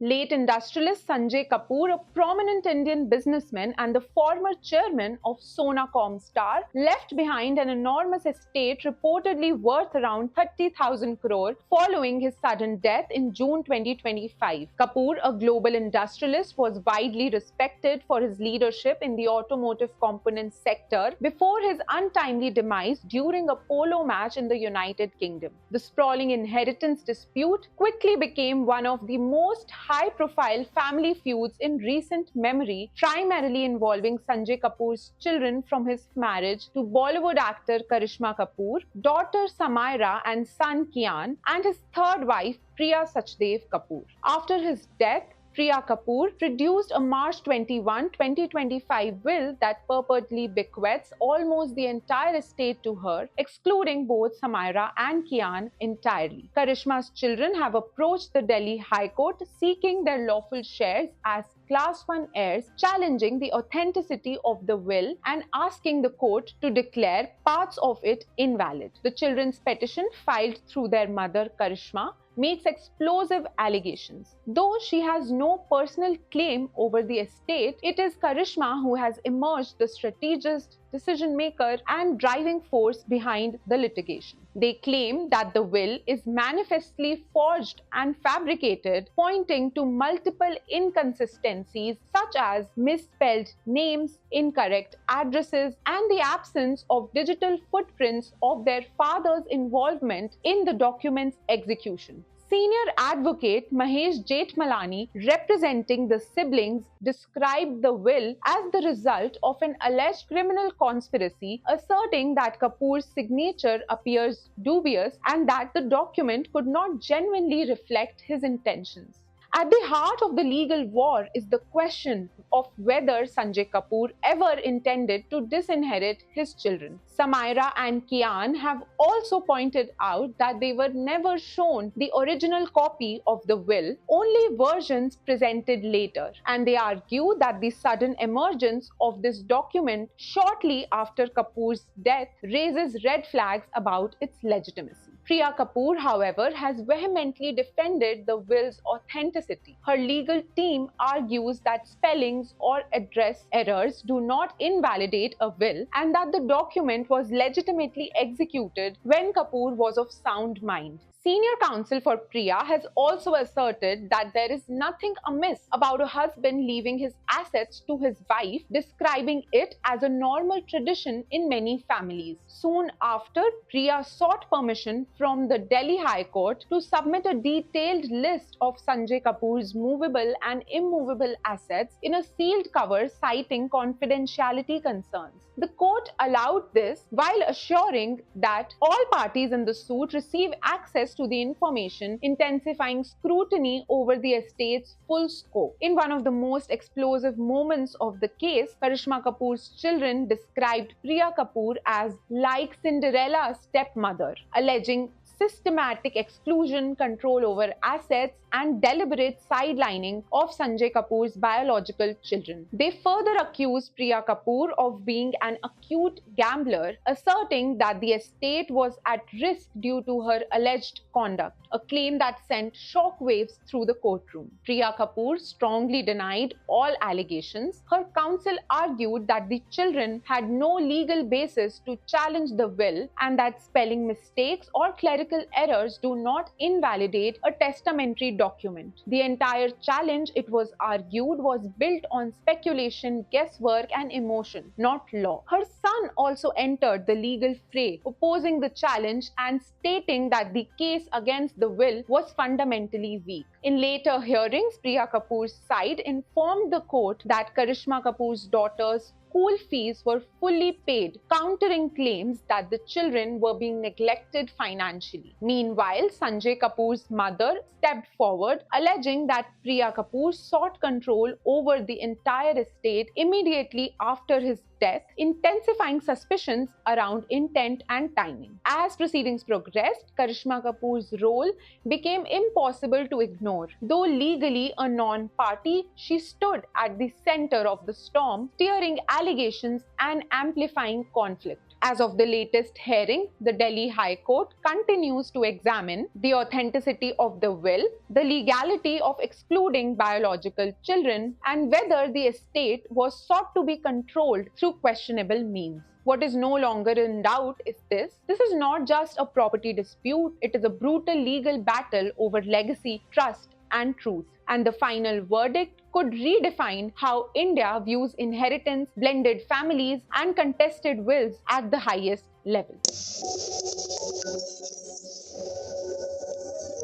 Late industrialist Sanjay Kapoor, a prominent Indian businessman and the former chairman of Sonacom Star, left behind an enormous estate reportedly worth around 30,000 crore following his sudden death in June 2025. Kapoor, a global industrialist, was widely respected for his leadership in the automotive components sector before his untimely demise during a polo match in the United Kingdom. The sprawling inheritance dispute quickly became one of the most high-profile family feuds in recent memory, primarily involving Sanjay Kapoor's children from his marriage to Bollywood actor Karishma Kapoor, daughter Samaira and son Kian, and his third wife Priya Sachdev Kapoor. After his death, Priya Kapoor produced a March 21, 2025 will that purportedly bequeaths almost the entire estate to her, excluding both Samaira and Kian entirely. Karishma's children have approached the Delhi High Court seeking their lawful shares as Class 1 heirs, challenging the authenticity of the will and asking the court to declare parts of it invalid. The children's petition, filed through their mother Karishma, makes explosive allegations. Though she has no personal claim over the estate, it is Karishma who has emerged the strategist, decision maker, and driving force behind the litigation. They claim that the will is manifestly forged and fabricated, pointing to multiple inconsistencies such as misspelled names, incorrect addresses, and the absence of digital footprints of their father's involvement in the document's execution. Senior advocate Mahesh Jethmalani, representing the siblings, described the will as the result of an alleged criminal conspiracy, asserting that Kapoor's signature appears dubious and that the document could not genuinely reflect his intentions. At the heart of the legal war is the question of whether Sanjay Kapoor ever intended to disinherit his children. Samaira and Kian have also pointed out that they were never shown the original copy of the will, only versions presented later, and they argue that the sudden emergence of this document shortly after Kapoor's death raises red flags about its legitimacy. Priya Kapoor, however, has vehemently defended the will's authenticity. Her legal team argues that spellings or address errors do not invalidate a will and that the document was legitimately executed when Kapoor was of sound mind. Senior counsel for Priya has also asserted that there is nothing amiss about a husband leaving his assets to his wife, describing it as a normal tradition in many families. Soon after, Priya sought permission from the Delhi High Court to submit a detailed list of Sanjay Kapoor's movable and immovable assets in a sealed cover, citing confidentiality concerns. The court allowed this while assuring that all parties in the suit receive access to the information, intensifying scrutiny over the estate's full scope. In one of the most explosive moments of the case, Karishma Kapoor's children described Priya Kapoor as like Cinderella's stepmother, alleging systematic exclusion, control over assets, and deliberate sidelining of Sanjay Kapoor's biological children. They further accused Priya Kapoor of being an acute gambler, asserting that the estate was at risk due to her alleged conduct, a claim that sent shockwaves through the courtroom. Priya Kapoor strongly denied all allegations. Her counsel argued that the children had no legal basis to challenge the will and that spelling mistakes or clerical errors do not invalidate a testamentary document. The entire challenge, it was argued, was built on speculation, guesswork, and emotion, not law. Her son also entered the legal fray, opposing the challenge and stating that the case against the will was fundamentally weak. In later hearings, Priya Kapoor's side informed the court that Karishma Kapoor's daughter's school fees were fully paid, countering claims that the children were being neglected financially. Meanwhile, Sanjay Kapoor's mother stepped forward, alleging that Priya Kapoor sought control over the entire estate immediately after his death, intensifying suspicions around intent and timing. As proceedings progressed, Karishma Kapoor's role became impossible to ignore. Though legally a non-party, she stood at the center of the storm, steering allegations and amplifying conflict. As of the latest hearing, the Delhi High Court continues to examine the authenticity of the will, the legality of excluding biological children, and whether the estate was sought to be controlled through questionable means. What is no longer in doubt is this. This is not just a property dispute, it is a brutal legal battle over legacy, trust, and truth. And the final verdict could redefine how India views inheritance, blended families, and contested wills at the highest level.